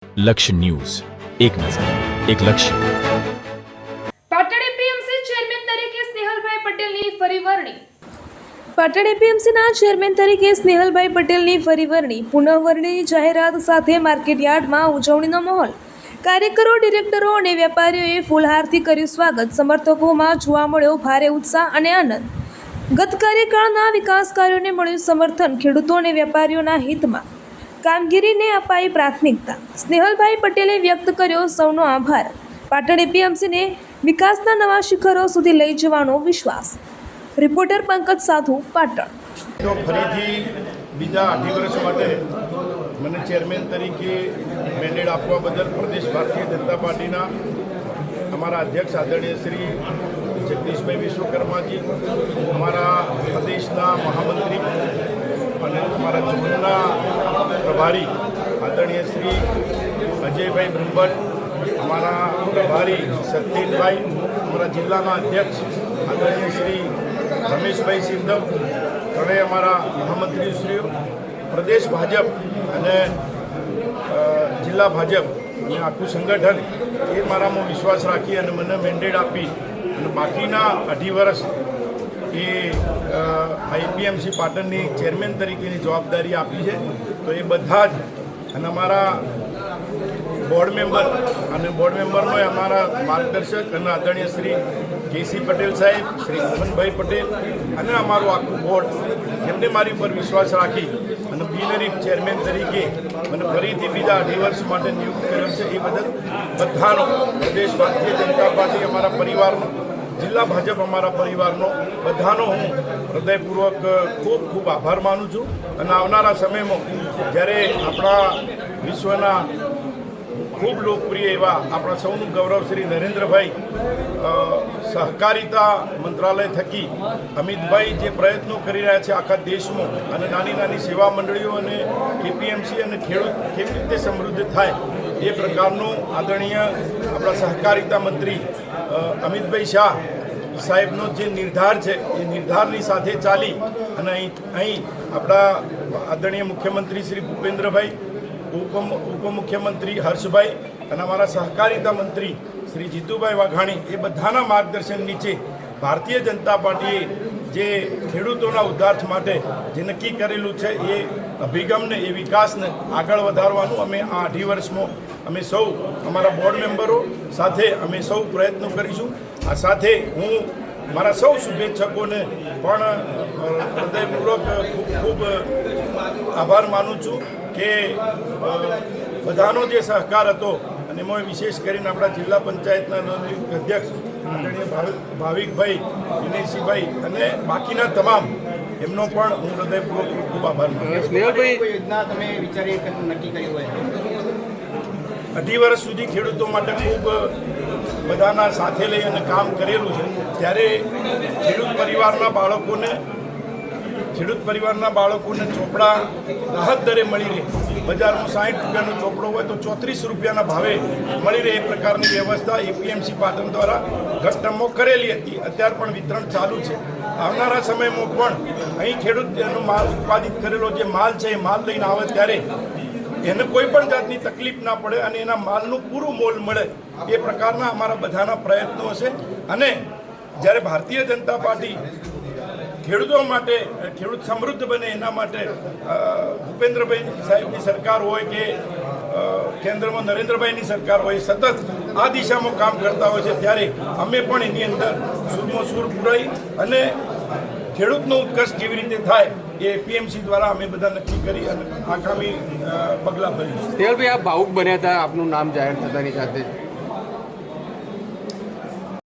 લક્ષ્ય ન્યૂઝ, એક નજર, એક લક્ષ્ય. પાટણ એપીએમસી ચેરમેન તરીકે સ્નેહલભાઈ પટેલની ફરી વરણી. પાટણ એપીએમસીના ચેરમેન તરીકે સ્નેહલભાઈ પટેલની ફરી વરણી. પુનઃવરણીની જાહેરાત સાથે માર્કેટયાર્ડમાં ઉજવણીનો માહોલ. કાર્યકરો, ડિરેક્ટરો અને વેપારીઓએ ફૂલહારથી કર્યું સ્વાગત. સમર્થકોમાં જોવા મળ્યો ભારે ઉત્સાહ અને આનંદ. ગત કાર્યકાળના વિકાસ કાર્યોને મળ્યું સમર્થન. ખેડૂતો અને વેપારીઓના હિતમાં કામગીરીને અપાઈ પ્રાથમિકતા. સ્નેહલભાઈ પટેલે વ્યક્ત કર્યો સૌનો આભાર. પાટણ એપીએમસીને વિકાસના નવા શિખરો સુધી લઈ જવાનો વિશ્વાસ. રિપોર્ટર પંકજ સાધુ, પાટણ. તો ફરીથી બીજા 8 વર્ષ માટે મને ચેરમેન તરીકે મેન્ડેટ આપવા બદલ પ્રદેશ ભારતીય જનતા પાર્ટીના અમારા અધ્યક્ષ આદરણીય શ્રી જગદીશભાઈ વિશ્વકર્માજી, અમારા પ્રદેશના મહામંત્રી અને અમારા ઝોનના પ્રભારી આદરણીય શ્રી અજયભાઈ બ્રહ્મભટ્ટ, અમારા પ્રભારી સત્યેનભાઈ, અમારા જિલ્લાના અધ્યક્ષ આદરણીય શ્રી રમેશભાઈ સિંધવ, ત્રણેય અમારા મહામંત્રીશ્રીઓ, પ્રદેશ ભાજપ અને જિલ્લા ભાજપ અને આખું સંગઠન એ મારામાં વિશ્વાસ રાખી અને મને મેન્ડેટ આપી અને બાકીના 8 વર્ષ એ આઈપીએમસી પાટણની ચેરમેન તરીકેની જવાબદારી આપી છે. તો એ બધા જ અને અમારા બોર્ડ મેમ્બરનો અમારા માર્ગદર્શક અને આદરણીય શ્રી કેસી પટેલ સાહેબ, શ્રી મોહનભાઈ પટેલ અને અમારું આખું બોર્ડ, જેમને મારી ઉપર વિશ્વાસ રાખી અને બિનહરીફ ચેરમેન તરીકે મને ફરીથી બીજા 8 વર્ષ માટે નિયુક્ત કર્યો છે, એ બદલ બધાનો, પ્રદેશ ભારતીય જનતા પાર્ટી અમારા પરિવારનો, જિલ્લા ભાજપ અમારા પરિવારનો, બધાનો હું હૃદયપૂર્વક ખૂબ ખૂબ આભાર માનું છું. અને આવનારા સમયમાં જ્યારે આપણા વિશ્વના ખૂબ લોકપ્રિય એવા આપણા સૌનું ગૌરવ શ્રી નરેન્દ્રભાઈ સહકારિતા મંત્રાલય થકી અમિતભાઈ જે પ્રયત્નો કરી રહ્યા છે આખા દેશમાં અને નાની નાની સેવા મંડળીઓ અને એપીએમસી અને ખેડૂત કેવી રીતે સમૃદ્ધ થાય એ પ્રકારનું આદરણીય આપણા સહકારિતા મંત્રી અમિતભાઈ શાહ સાહેબનો જે નિર્ધાર છે એ નિર્ધારની સાથે ચાલી અને અહીં આપણા આદરણીય મુખ્યમંત્રી શ્રી ભૂપેન્દ્રભાઈ, ઉપમુખ્યમંત્રી હર્ષભાઈ અને અમારા સહકારિતા મંત્રી શ્રી જીતુભાઈ વાઘાણી, એ બધાના માર્ગદર્શન નીચે ભારતીય જનતા પાર્ટીએ જે ખેડૂતોના ઉદ્ધાર માટે જે નક્કી કરેલું છે એ અભિગમને, એ વિકાસને આગળ વધારવાનું અમે આ 8 વર્ષમાં અમે સૌ અમારા બોર્ડ મેમ્બરો સાથે અમે સૌ પ્રયત્નો કરીશું. આ સાથે હું મારા સૌ શુભેચ્છકોને પણ હૃદયપૂર્વક ખૂબ ખૂબ આભાર માનું છું કે બધાનો જે સહકાર હતો અને એમાં વિશેષ કરીને આપણા જિલ્લા પંચાયતના અધ્યક્ષ આદરણીય ભાવિકભાઈ, દિનેશભાઈ અને બાકીના તમામ એમનો પણ હું હૃદયપૂર્વક ખૂબ ખૂબ આભાર માનું છું. સ્નેહલભાઈ, યોજના તમે વિચારી નક્કી કરી હોય 8 વર્ષ સુધી ખેડૂતો માટે ખૂબ બધાના સાથે લઈ અને કામ કરેલું છે. ત્યારે ખેડૂત પરિવારના બાળકોને ચોપડા રાહત દરે મળી રહે. બજારમાં 60 રૂપિયાનો ચોપડો હોય તો 34 રૂપિયાના ભાવે મળી રહે એ પ્રકારની વ્યવસ્થા એપીએમસી પાટણ દ્વારા ગત ટર્મમાં કરેલી હતી. અત્યારે પણ વિતરણ ચાલુ છે. આવનારા સમયમાં પણ અહીં ખેડૂત એનો માલ ઉત્પાદિત કરેલો જે માલ છે એ માલ લઈને આવે ત્યારે એને કોઈ પણ જાતની તકલીફ ના પડે અને એના માલનું પૂરું મોલ મળે એ પ્રકારના અમારા બધાના પ્રયત્નો હશે. અને જ્યારે ભારતીય જનતા પાર્ટી ખેડૂતો માટે, ખેડૂત સમૃદ્ધ બને એના માટે ભૂપેન્દ્રભાઈ સાહેબની સરકાર હોય કે કેન્દ્રમાં નરેન્દ્રભાઈની સરકાર હોય, સતત આ દિશામાં કામ કરતા હોય છે. ત્યારે અમે પણ એની અંદર સૂરમાં સૂર પુરાઈ અને ખેડૂતનો ઉત્કર્ષ કેવી રીતે થાય એ એપીએમસી દ્વારા અમે બધા નક્કી કરી અને આગામી પગલાં ભરીશું. સ્નેહલભાઈ, આપ ભાવુક બન્યા હતા આપનું નામ જાહેર થતાની સાથે.